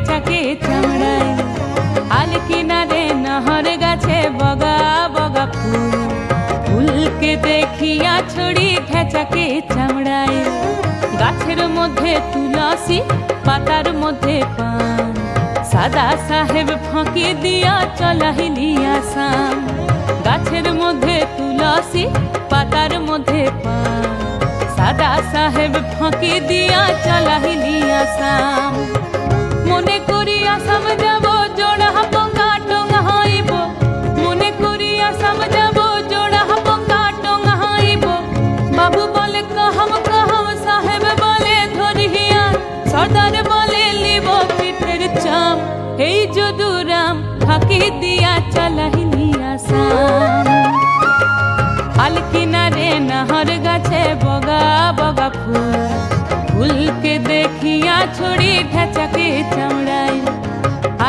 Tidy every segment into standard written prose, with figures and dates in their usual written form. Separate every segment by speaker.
Speaker 1: ঢেচাকে চামড়ায়। আল কিনারে নহর গাছে বগা বগা ফুল, ফুলকে দেখিয়া ছড়ি ঢেচাকে চামড়ায়। গাছের মধ্যে তুলসী, পাতার মধ্যে পান, সাদা সাহেব ফাঁকি দিয়া চলাহিলি আসাম। গাছের মধ্যে তুলসী, পাতার মধ্যে পান, সাদা সাহেব ফাঁকি দিয়া চলাহিলি আসাম। মনে করি আসাম যাব জোড়া পঙ্গা টঙ্গা হইব, মনে করি আসাম যাব জোড়া পঙ্গা টঙ্গা হইব। বাবু বলে কাহাম কাহাম, সাহেব বলে ধরিয়া, সর্দার বলে লিব পিঠের চাম। এই যদুরাম ফাঁকি দিয়া চলাহিলি আসাম। আল কিনারে নহর গাছে বগা বগা ফুল, ফুলকে দেখিয়া ছড়ি ঢেচাকে চামড়ায়।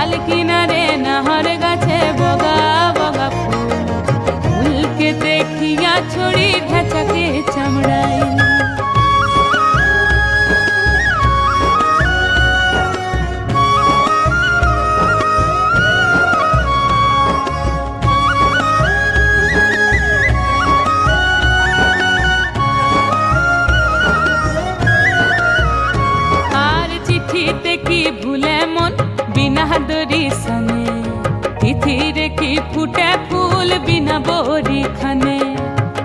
Speaker 1: আল কিনারে নহর গাছে বগা বগা ফুল, ফুলকে দেখিয়া ছড়ি ঢেচাকে চামড়ায়। কি ভুলে মন বিনা দরি সনে, তিথিরে কি ফুটে ফুল বিনা বরি খানে।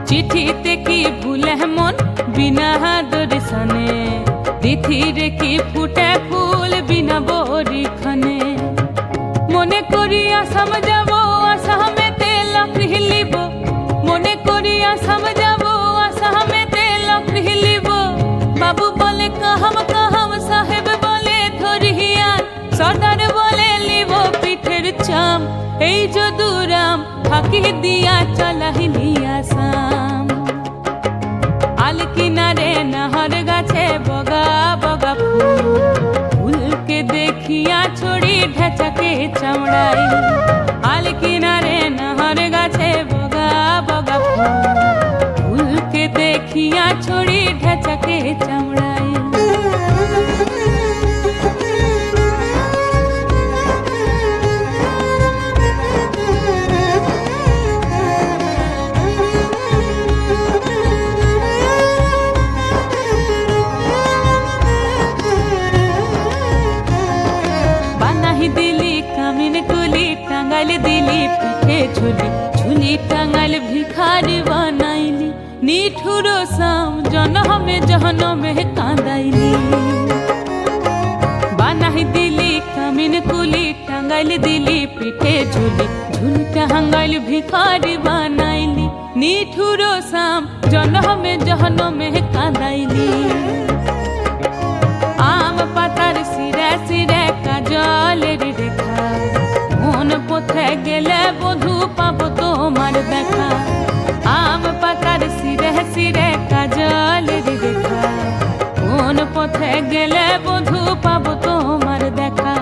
Speaker 1: চিঠিতে কি ভুলে মন বিনা দরি সনে, তিথিরে কি ফুটে ফুল বিনা বরি খানে। মনে করি আসাম যাব আসামেতে লকড়ি লিব, মনে করি আসাম যাব আসামেতে লকড়ি লিব। বাবু বলে কাহাম কাহাম, সাহেব বলে ধরিয়া, সর্দার বলে লিব পিঠের চাম। এই যদুরাম ফাঁকি দিয়া চলাহিলি আসাম। আল কিনারে নহর গাছে বগা বগা ফুল, ফুলকে দেখিয়া ছড়ি ঢেচাকে চামড়ায়। আল কিনারে নহর গাছে বগা বগা ফুল, ফুলকে দেখিয়া ছড়ি ঢেচাকে চামড়ায়। দিলি কামিন কুলি, টাঙ্গাইল দিলি পিঠে ঝুলি, ঝুলি টাঙ্গাইল ভিখারি বানাইলি। নিঠুর সাম জনমে জহনমে কাঁদাইলি। বানাই দিলি কামিন কুলি, টাঙ্গাইল দিলি পিঠে ঝুলি, ঝুলি টাঙ্গাইল ভিখারি বানাইলি। নিঠুর সাম জনমে জহনমে কাঁদাইলি। আম পাতার সিরে সিরে কাজলের রেখা, মন পথে গেলে বধু পাবো তোমার দেখা। আম পাতার সিরে সিরে কাজলের রেখা, মন পথে গেলে বধু পাবো তোমার দেখা।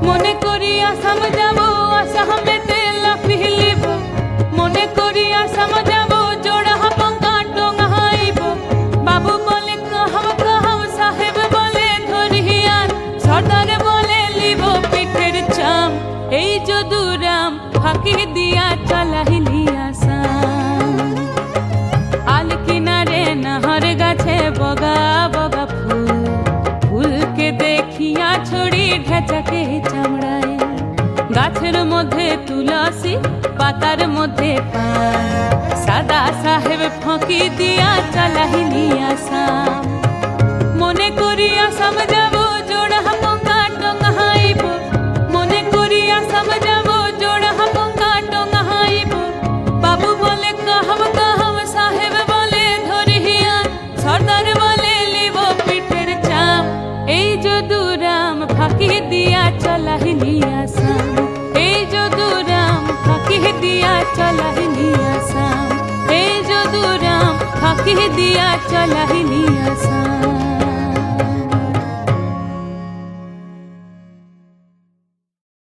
Speaker 1: মনে করি আসাম যাব আসামেতে লকড়ি লিব, মনে করি আসাম যাব জোড়া পঙ্গা টঙ্গা হইব। বাবু বলে কাহাম কাহাম, সাহেব বলে ধরিয়া, সর্দার বলে লিব পিঠের চাম। এই যদুরাম ফাঁকি দিয়া চলাহিলি আসাম। আল কিনারে নহর গাছে বগা বগা ফুল, ফুলকে দেখিয়া ছড়ি ঢেচাকে চামড়ায়। গাছের মধ্যে তুলসী, পাতার মধ্যে পান, সাদা সাহেব ফাঁকি দিয়া চলাহিলি আসাম। মনে করি আসাম যাব জোড়া পঙ্গা টঙ্গা হইব, মনে করি আসাম যাব জোড়া পঙ্গা টঙ্গা হইব। বাবু বলে কাহাম কাহাম, সাহেব বলে ধরিয়া, সর্দার বলে লিব পিঠের চাম। এই যদুরাম ফাঁকি দিয়া চলাহিলি আসাম। এই যদুরাম ফাঁকি দিয়া চলাহিলি আসাম। এই যদুরাম ফাঁকি দিয়া চলাহিলি